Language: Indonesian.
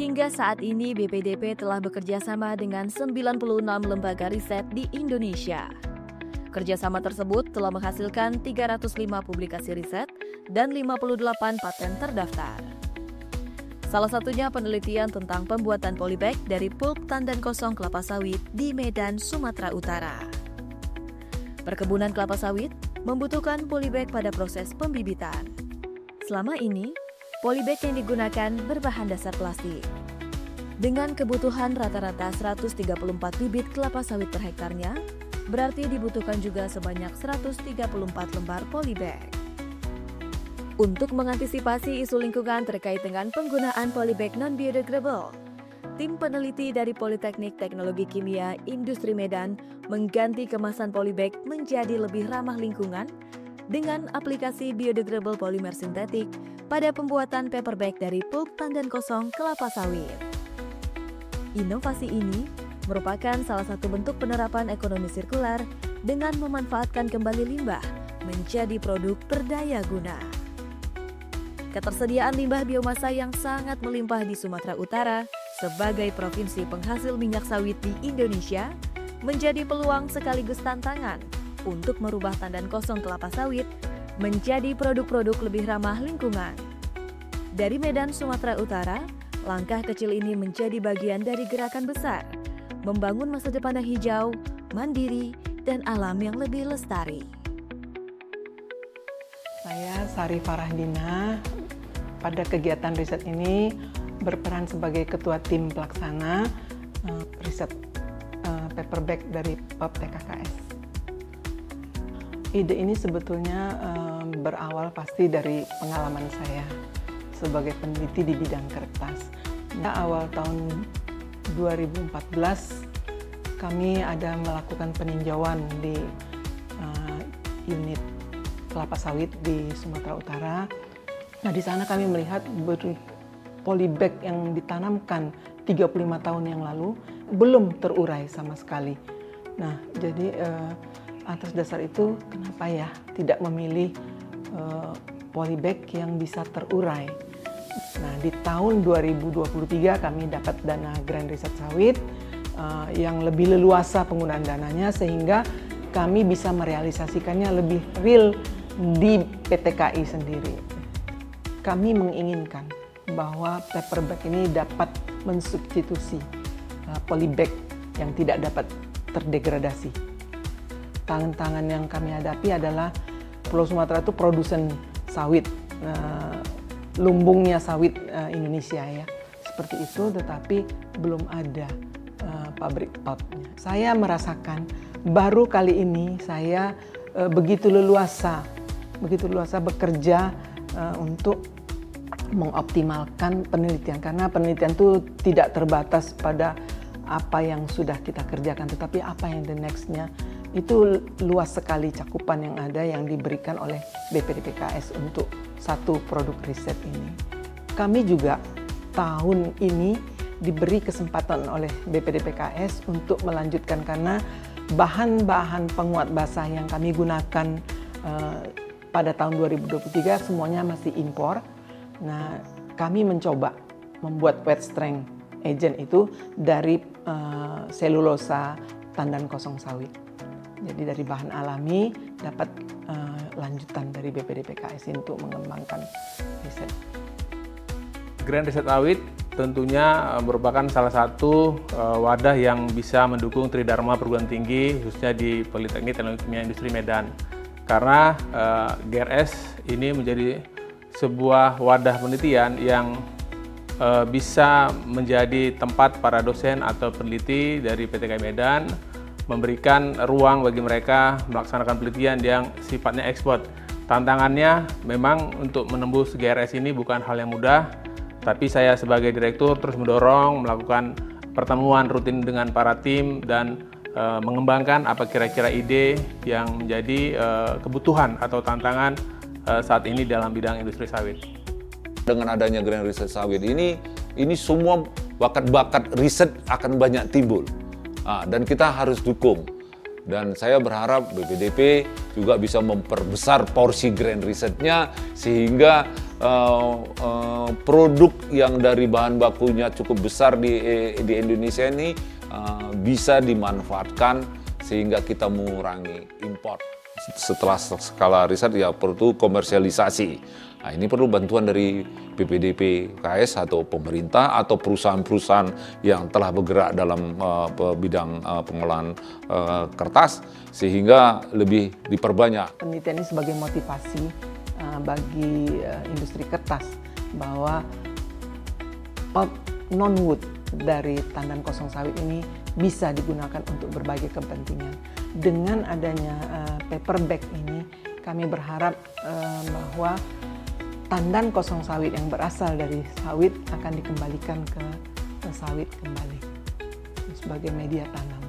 Hingga saat ini BPDP telah bekerja sama dengan 96 lembaga riset di Indonesia. Kerjasama tersebut telah menghasilkan 305 publikasi riset dan 58 paten terdaftar. Salah satunya penelitian tentang pembuatan polybag dari pulp tandan kosong kelapa sawit di Medan, Sumatera Utara. Perkebunan kelapa sawit membutuhkan polybag pada proses pembibitan. Selama ini, polybag yang digunakan berbahan dasar plastik. Dengan kebutuhan rata-rata 134 bibit kelapa sawit per hektarnya, berarti dibutuhkan juga sebanyak 134 lembar polybag. Untuk mengantisipasi isu lingkungan terkait dengan penggunaan polybag non-biodegradable, tim peneliti dari Politeknik Teknologi Kimia Industri Medan mengganti kemasan polybag menjadi lebih ramah lingkungan dengan aplikasi biodegradable polimer sintetik pada pembuatan paper bag dari pulp tandan kosong kelapa sawit. Inovasi ini merupakan salah satu bentuk penerapan ekonomi sirkular dengan memanfaatkan kembali limbah menjadi produk berdaya guna. Ketersediaan limbah biomasa yang sangat melimpah di Sumatera Utara sebagai provinsi penghasil minyak sawit di Indonesia menjadi peluang sekaligus tantangan untuk merubah tandan kosong kelapa sawit menjadi produk-produk lebih ramah lingkungan. Dari Medan, Sumatera Utara, langkah kecil ini menjadi bagian dari gerakan besar membangun masa depan yang hijau, mandiri, dan alam yang lebih lestari. Saya Sari Farahdina, pada kegiatan riset ini berperan sebagai ketua tim pelaksana riset paper bag dari PAP TKKS. Ide ini sebetulnya berawal pasti dari pengalaman saya sebagai peneliti di bidang kertas. Awal tahun 2014 kami ada melakukan peninjauan di unit kelapa sawit di Sumatera Utara. Nah, di sana kami melihat polybag yang ditanamkan 35 tahun yang lalu belum terurai sama sekali. Nah, jadi atas dasar itu kenapa ya tidak memilih polybag yang bisa terurai. Nah, di tahun 2023 kami dapat dana Grand Riset Sawit yang lebih leluasa penggunaan dananya sehingga kami bisa merealisasikannya lebih real di PTKI sendiri. Kami menginginkan bahwa paper bag ini dapat mensubstitusi polybag yang tidak dapat terdegradasi. Tantangan yang kami hadapi adalah Pulau Sumatera itu produsen sawit, lumbungnya sawit Indonesia ya, seperti itu, tetapi belum ada pabrik pulpnya. Saya merasakan baru kali ini saya begitu leluasa bekerja untuk mengoptimalkan penelitian, karena penelitian itu tidak terbatas pada apa yang sudah kita kerjakan, tetapi apa yang the next-nya itu luas sekali cakupan yang ada yang diberikan oleh BPDPKS untuk satu produk riset ini. Kami juga tahun ini diberi kesempatan oleh BPDPKS untuk melanjutkan karena bahan-bahan penguat basah yang kami gunakan pada tahun 2023 semuanya masih impor. Nah, kami mencoba membuat wet strength agent itu dari selulosa tandan kosong sawit. Jadi dari bahan alami dapat lanjutan dari BPDPKS untuk mengembangkan riset. Grand Riset Sawit tentunya merupakan salah satu wadah yang bisa mendukung Tridharma Perguruan Tinggi khususnya di Politeknik Teknologi Kimia Industri Medan. Karena GRS ini menjadi sebuah wadah penelitian yang bisa menjadi tempat para dosen atau peneliti dari PTKI Medan memberikan ruang bagi mereka melaksanakan penelitian yang sifatnya ekspor. Tantangannya memang untuk menembus GRS ini bukan hal yang mudah, tapi saya sebagai direktur terus mendorong melakukan pertemuan rutin dengan para tim dan mengembangkan apa kira-kira ide yang menjadi kebutuhan atau tantangan saat ini dalam bidang industri sawit. Dengan adanya Grand Riset Sawit ini semua bakat-bakat riset akan banyak timbul. Dan kita harus dukung. Dan saya berharap BPDP juga bisa memperbesar porsi Grand Risetnya sehingga produk yang dari bahan bakunya cukup besar di Indonesia ini bisa dimanfaatkan sehingga kita mengurangi impor. Setelah skala riset ya perlu komersialisasi. Nah, ini perlu bantuan dari BPDP KS atau pemerintah atau perusahaan-perusahaan yang telah bergerak dalam bidang pengolahan kertas sehingga lebih diperbanyak. Penelitian ini sebagai motivasi bagi industri kertas bahwa non-wood dari tandan kosong sawit ini bisa digunakan untuk berbagai kepentingan. Dengan adanya paper bag ini, kami berharap bahwa tandan kosong sawit yang berasal dari sawit akan dikembalikan ke sawit kembali sebagai media tanam.